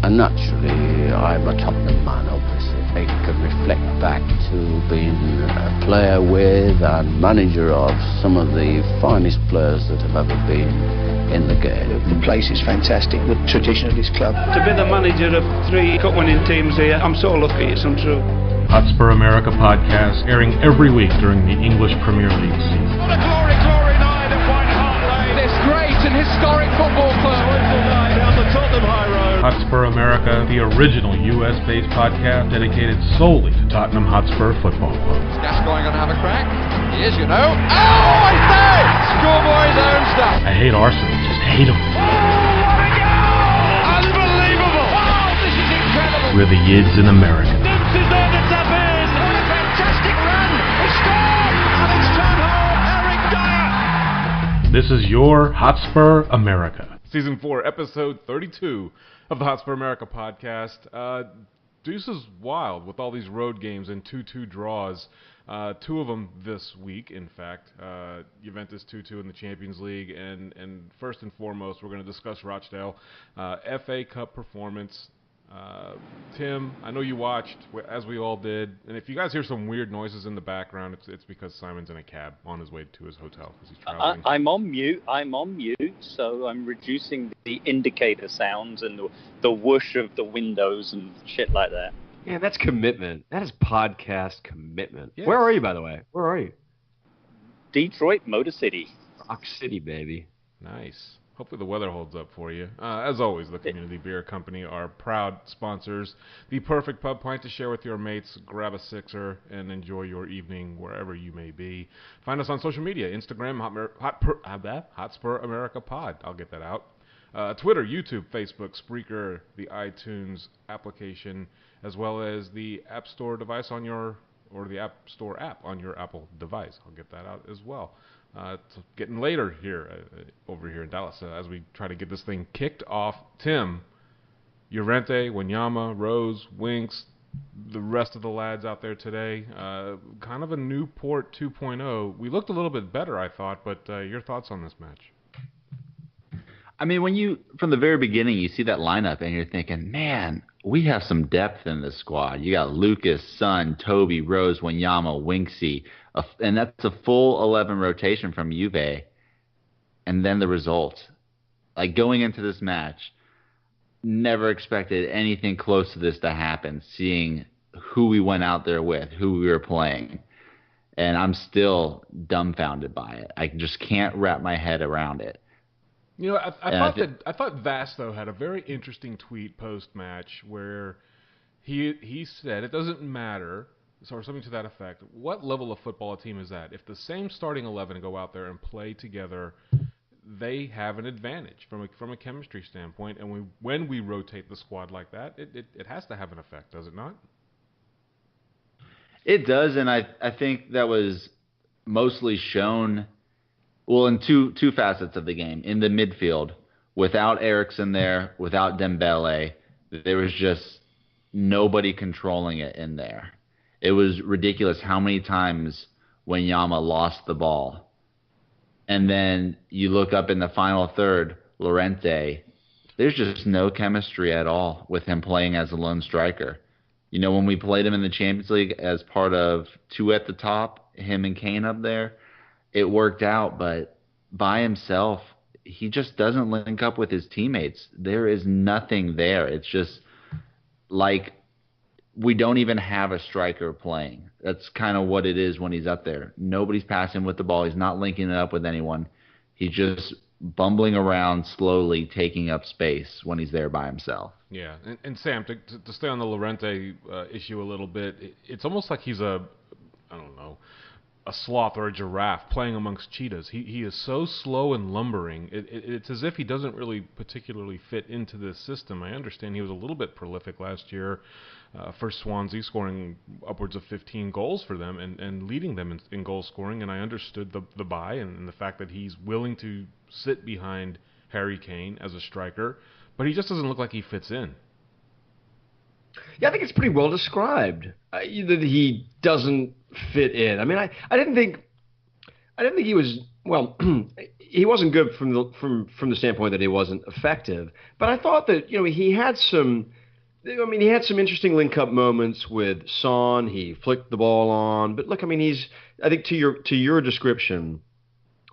And naturally, I'm a Tottenham man, obviously. I can reflect back to being a player with and manager of some of the finest players that have ever been in the game. The place is fantastic, the tradition of this club. To be the manager of 3 cup-winning teams here, I'm so lucky, it's untrue. Hotspur America podcast, airing every week during the English Premier League season. What a glory, glory night at White Hart Lane. This great and historic football club. Joyful night down the Tottenham High Road. Hotspur America, the original US-based podcast dedicated solely to Tottenham Hotspur Football Club. Gascoigne gonna have a crack? He is, you know. Oh, I say! Schoolboy's own stuff. I hate Arsenal, just hate them. Oh, what a goal! Unbelievable! Wow, this is incredible. We're the Yids in America. This is there to tap in. What a fantastic run! He scored! And it's turned home. Eric Dyer. This is your Hotspur America. Season 4, episode 32 of the Hotspur America podcast. Deuce is wild with all these road games and 2-2 draws. 2 of them this week, in fact. Juventus 2-2 in the Champions League. And first and foremost, we're going to discuss Rochdale. FA Cup performance. Tim, I know you watched, as we all did. And if you guys hear some weird noises in the background, it's because Simon's in a cab on his way to his hotel because he's traveling. I'm on mute, so I'm reducing the indicator sounds and the whoosh of the windows and shit like that. Yeah, that's commitment. That is podcast commitment. Yes. Where are you, by the way? Where are you? Detroit, Motor City. Rock City, baby. Nice. Hopefully the weather holds up for you. As always, the Community Beer Company are proud sponsors. The perfect pub pint to share with your mates. Grab a sixer and enjoy your evening wherever you may be. Find us on social media. Instagram, Hotspur America Pod. I'll get that out. Twitter, YouTube, Facebook, Spreaker, the iTunes application, as well as the App Store device on your, or the App Store app on your Apple device. I'll get that out as well. It's getting later here, over here in Dallas, as we try to get this thing kicked off. Tim, Llorente, Wanyama, Rose, Winks, the rest of the lads out there today, kind of a Newport 2.0. We looked a little bit better, I thought, but your thoughts on this match? I mean, when you, from the very beginning, you see that lineup and you're thinking, man, we have some depth in this squad. You got Lucas, Son, Toby, Rose, Wanyama, Winksy, and that's a full 11 rotation from Juve. And then the result. Like, going into this match, never expected anything close to this to happen, seeing who we went out there with, who we were playing. And I'm still dumbfounded by it. I just can't wrap my head around it. You know, I thought Vasto had a very interesting tweet post-match where he said it doesn't matter, or something to that effect. What level of football a team is that? If the same starting 11 go out there and play together, they have an advantage from a chemistry standpoint. And when we rotate the squad like that, it has to have an effect, does it not? It does, and I think that was mostly shown. Well, in two facets of the game. In the midfield, without Eriksen there, without Dembele, there was just nobody controlling it in there. It was ridiculous how many times Wanyama lost the ball. And then you look up in the final third, Llorente, there's just no chemistry at all with him playing as a lone striker. You know, when we played him in the Champions League as part of 2 at the top, him and Kane up there, it worked out, but by himself, he just doesn't link up with his teammates. There is nothing there. It's just like we don't even have a striker playing. That's kind of what it is when he's up there. Nobody's passing with the ball. He's not linking it up with anyone. He's just bumbling around slowly, taking up space when he's there by himself. Yeah, and Sam, to stay on the Llorente issue a little bit, it's almost like he's a sloth or a giraffe playing amongst cheetahs. He is so slow and lumbering. It's as if he doesn't really particularly fit into this system. I understand he was a little bit prolific last year for Swansea, scoring upwards of 15 goals for them and leading them in goal scoring, and I understood the buy and the fact that he's willing to sit behind Harry Kane as a striker, but he just doesn't look like he fits in. Yeah, I think it's pretty well described that he doesn't fit in. I mean, I didn't think he was Well, he wasn't good from the standpoint that he wasn't effective. But I thought that he had some. I mean, he had some interesting link-up moments with Son. He flicked the ball on. But look, I mean, I think to your description,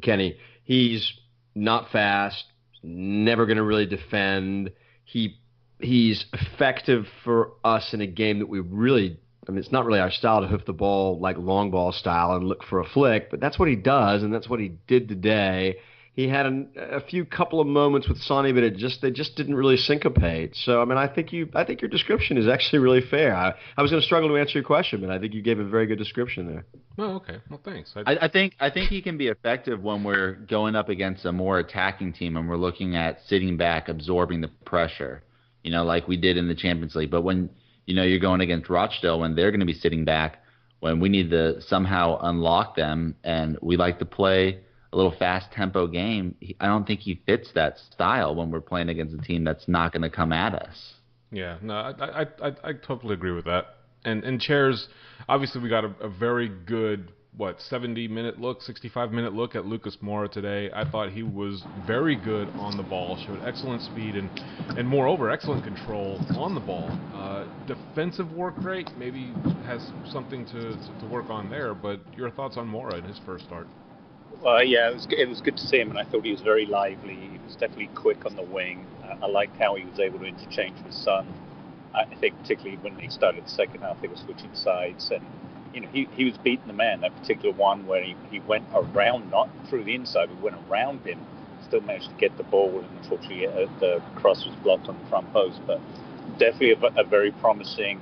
Kenny, he's not fast. Never going to really defend. He's effective for us in a game that we really. I mean, it's not really our style to hoof the ball like long ball style and look for a flick, but that's what he does, and that's what he did today. He had a couple of moments with Sonny, but they just didn't really syncopate. So, I mean, I think your description is actually really fair. I was going to struggle to answer your question, but I think you gave a very good description there. Oh, okay. Well, thanks. I think he can be effective when we're going up against a more attacking team and we're looking at sitting back, absorbing the pressure, like we did in the Champions League. But when you're going against Rochdale, when they're going to be sitting back, when we need to somehow unlock them, and we like to play a little fast tempo game, I don't think he fits that style when we're playing against a team that's not going to come at us. Yeah, no, I totally agree with that. And Chairs, obviously we got a very good 70-minute look, 65-minute look at Lucas Moura today. I thought he was very good on the ball, showed excellent speed and moreover, excellent control on the ball. Defensive work rate maybe has something to work on there, but your thoughts on Moura in his first start? Well, yeah, it was good to see him, and I thought he was very lively. He was definitely quick on the wing. I liked how he was able to interchange with Son. I think particularly when he started the second half, they were switching sides, and he was beating the man. That particular one where he went around, not through the inside, but went around him, still managed to get the ball, and unfortunately the cross was blocked on the front post. But definitely a very promising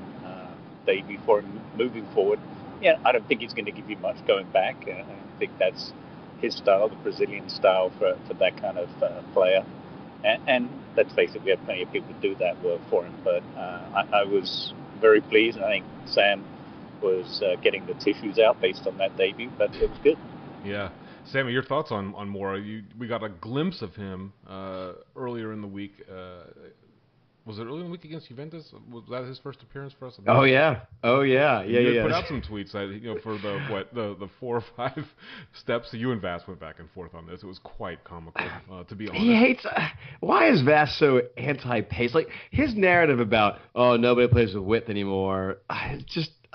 debut for him moving forward. Yeah, I don't think he's going to give you much going back. I think that's his style, the Brazilian style for that kind of player. And let's face it, we have plenty of people to do that work for him. But I was very pleased, and I think Sam was getting the tissues out based on that debut, but it was good. Yeah. Sammy, your thoughts on Moura? We got a glimpse of him earlier in the week. Was it early in the week against Juventus? Was that his first appearance for us? Oh yeah. You put out some tweets that, for the 4 or 5 steps. You and Vass went back and forth on this. It was quite comical, to be honest. He hates. Why is Vass so anti-pace? Like his narrative about nobody plays with width anymore.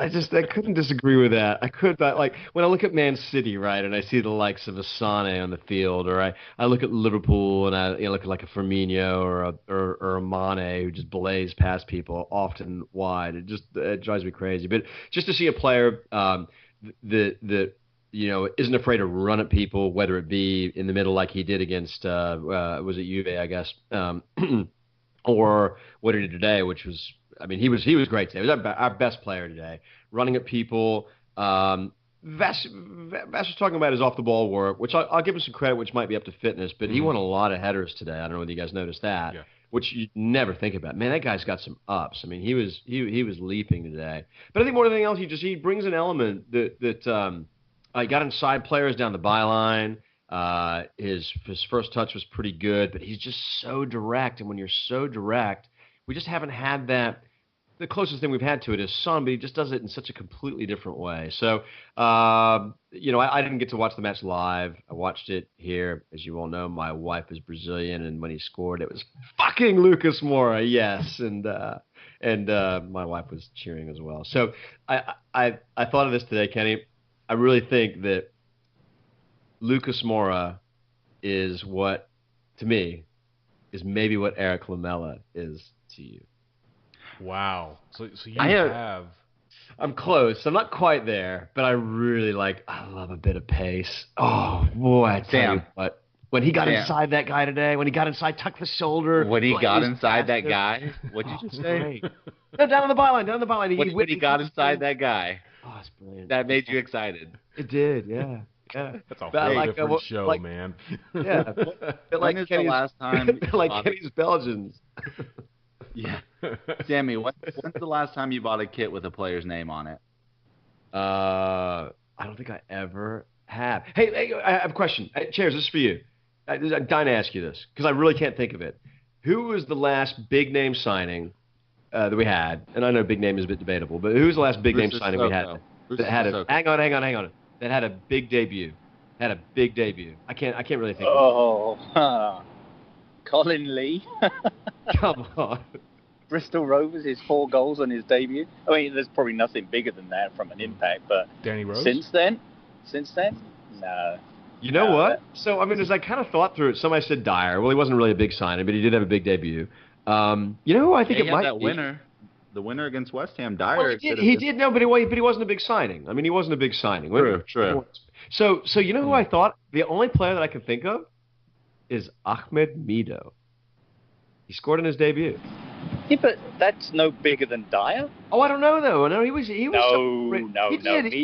I couldn't disagree with that. I could not, like when I look at Man City, right, and I see the likes of Asane on the field, or I look at Liverpool and I look at like a Firmino or a Mane who just blaze past people often wide. It drives me crazy. But just to see a player that isn't afraid to run at people, whether it be in the middle like he did against was it Juve, I guess, or what he did today, which was. I mean, he was great today. He was our best player today, running at people. Vass was talking about his off-the-ball work, which I'll give him some credit, which might be up to fitness, but he won a lot of headers today. I don't know whether you guys noticed that, which you never think about. Man, that guy's got some ups. I mean, he was leaping today. But I think more than anything else, he brings an element that he got inside players down the byline. His first touch was pretty good, but he's just so direct, and when you're so direct, we just haven't had that. The closest thing we've had to it is Son, but he just does it in such a completely different way. So, I didn't get to watch the match live. I watched it here. As you all know, my wife is Brazilian, and when he scored, it was fucking Lucas Moura, yes. And my wife was cheering as well. So I thought of this today, Kenny. I really think that Lucas Moura is what, to me, is maybe what Eric Lamela is to you. Wow. So you have... I'm close. I'm not quite there, but I really I love a bit of pace. Oh, boy, I tell you what. When he got inside that guy today, tucked the shoulder. When he got inside that guy? What did you say? No, down on the byline. When he got inside that guy. Oh, it's brilliant. That made you excited. It did, yeah. Yeah. That's a whole different show, man. Yeah. When is the last time... like Kenny's Belgians. Yeah. Sammy, when's the last time you bought a kit with a player's name on it? I don't think I ever have. Hey, I have a question. Chairs, this is for you. I'm dying to ask you this, because I really can't think of it. Who was the last big-name signing that we had? And I know big name is a bit debatable, but who was the last big-name signing we had? That had a big debut. had a big debut. I can't really think. Colin Lee. Come on. Bristol Rovers, his 4 goals on his debut. I mean, there's probably nothing bigger than that from an impact, but Danny Rose? Since then, no. You know what? So, I mean, as I kind of thought through it, somebody said Dyer. Well, he wasn't really a big signing, but he did have a big debut. You know who I think it might be? The winner against West Ham, Dyer. Well, he did, no, but he wasn't a big signing. I mean, he wasn't a big signing. True. So you know who I thought? The only player that I can think of is Ahmed Mido. He scored in his debut. Yeah, but that's no bigger than Dyer. Oh, I don't know though. No, he was. No.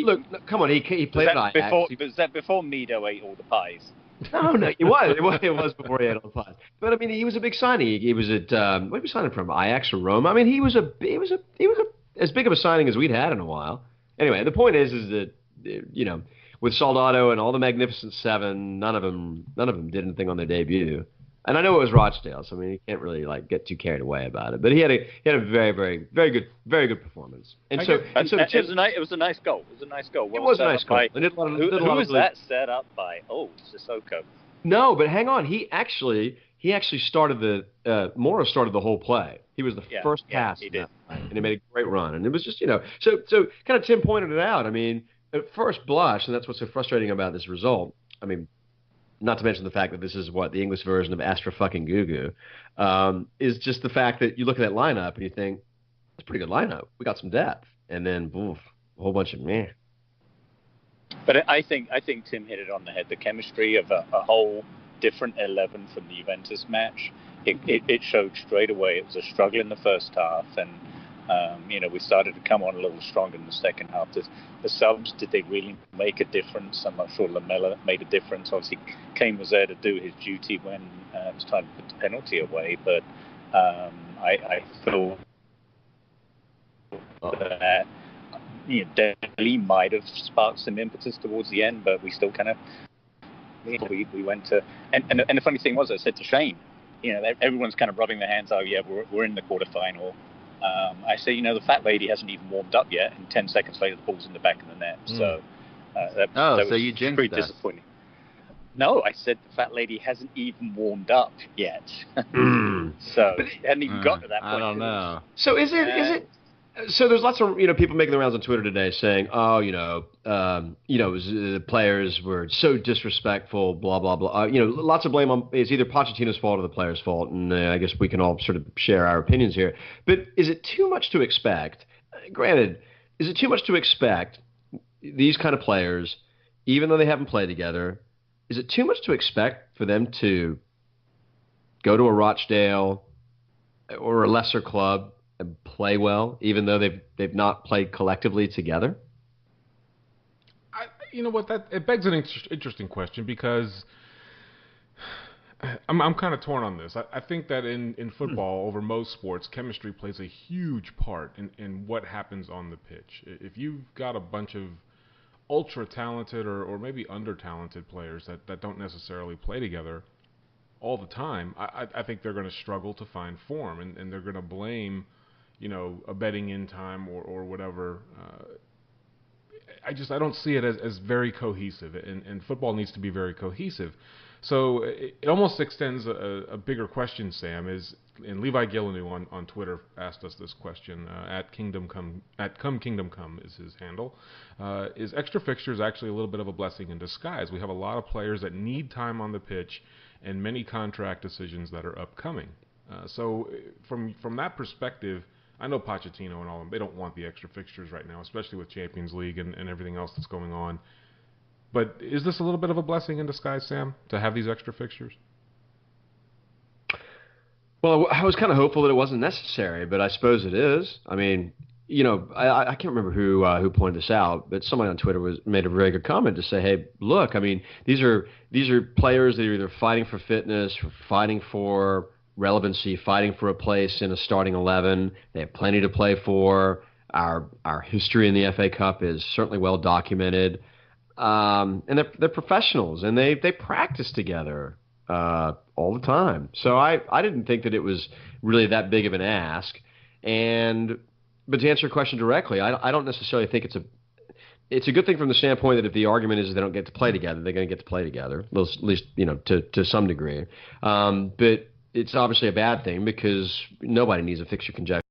Look, come on. He played at Ajax. Was that before Mido ate all the pies? No, it was before he ate all the pies. But I mean, he was a big signing. He was at where was he signing from? Ajax or Roma? I mean, he was as big of a signing as we'd had in a while. Anyway, the point is that with Soldado and all the Magnificent Seven, none of them did anything on their debut. And I know it was Rochdale, so I mean, you can't really get too carried away about it. But he had a very, very, very good performance. And it was a nice goal. It was a nice goal. It was a nice goal. Who was that set up by? Oh, Sissoko. No, but hang on. He actually started Mora started the whole play. He was the first pass in that play, and he made a great run. And it was just so kind of Tim pointed it out. I mean, at first blush, and that's what's so frustrating about this result. I mean, not to mention the fact that this is the English version of Astra fucking Gugu, is just the fact that you look at that lineup and you think, it's a pretty good lineup. We got some depth. And then, a whole bunch of meh. But I think Tim hit it on the head. The chemistry of a whole different 11 from the Juventus match, it showed straight away. It was a struggle in the first half, and we started to come on a little stronger in the second half. The subs, did they really make a difference? I'm not sure Lamella made a difference. Obviously, Kane was there to do his duty when it was time to put the penalty away. But I thought that Dele might have sparked some impetus towards the end, but we still kind of we went to and the funny thing was, I said to Shane, everyone's kind of rubbing their hands. Oh yeah, we're in the quarterfinal. I say, the fat lady hasn't even warmed up yet, and 10 seconds later, the ball's in the back of the net. So that so was you jinxed pretty disappointing. No, I said the fat lady hasn't even warmed up yet. So it hadn't even got to that point. I don't know. So is it? So there's lots of people making the rounds on Twitter today saying, the players were so disrespectful, blah blah blah. Lots of blame on is either Pochettino's fault or the players' fault, and I guess we can all sort of share our opinions here. But is it too much to expect? Granted, is it too much to expect these kind of players, even though they haven't played together? Is it too much to expect for them to go to a Rochdale or a lesser club and play well, even though they've not played collectively together? You know what? It begs an interesting question, because I'm kind of torn on this. I think that in football, over most sports, chemistry plays a huge part in what happens on the pitch. If you've got a bunch of ultra talented or maybe under talented players that don't necessarily play together all the time, I think they're going to struggle to find form, and they're going to blame a betting in time or whatever. I don't see it as very cohesive, and football needs to be very cohesive. So it almost extends a bigger question, Sam, and Levi Gillinew on Twitter asked us this question, at Kingdom Come is his handle. Is extra fixtures actually a little bit of a blessing in disguise? We have a lot of players that need time on the pitch and many contract decisions that are upcoming. So from that perspective, I know Pochettino and all of them, they don't want the extra fixtures right now, especially with Champions League and everything else that's going on. But is this a little bit of a blessing in disguise, Sam, to have these extra fixtures? Well, I was kind of hopeful that it wasn't necessary, but I suppose it is. I mean, I can't remember who pointed this out, but somebody on Twitter made a very good comment to say, hey, look, I mean, these are players that are either fighting for fitness, or fighting for relevancy, fighting for a place in a starting 11. They have plenty to play for. Our history in the FA Cup is certainly well documented. And they're professionals, and they practice together all the time. So I didn't think that it was really that big of an ask. But to answer your question directly, I don't necessarily think it's it's a good thing from the standpoint that if the argument is they don't get to play together, they're going to get to play together, well, at least to some degree. But it's obviously a bad thing because nobody needs a fixture congestion.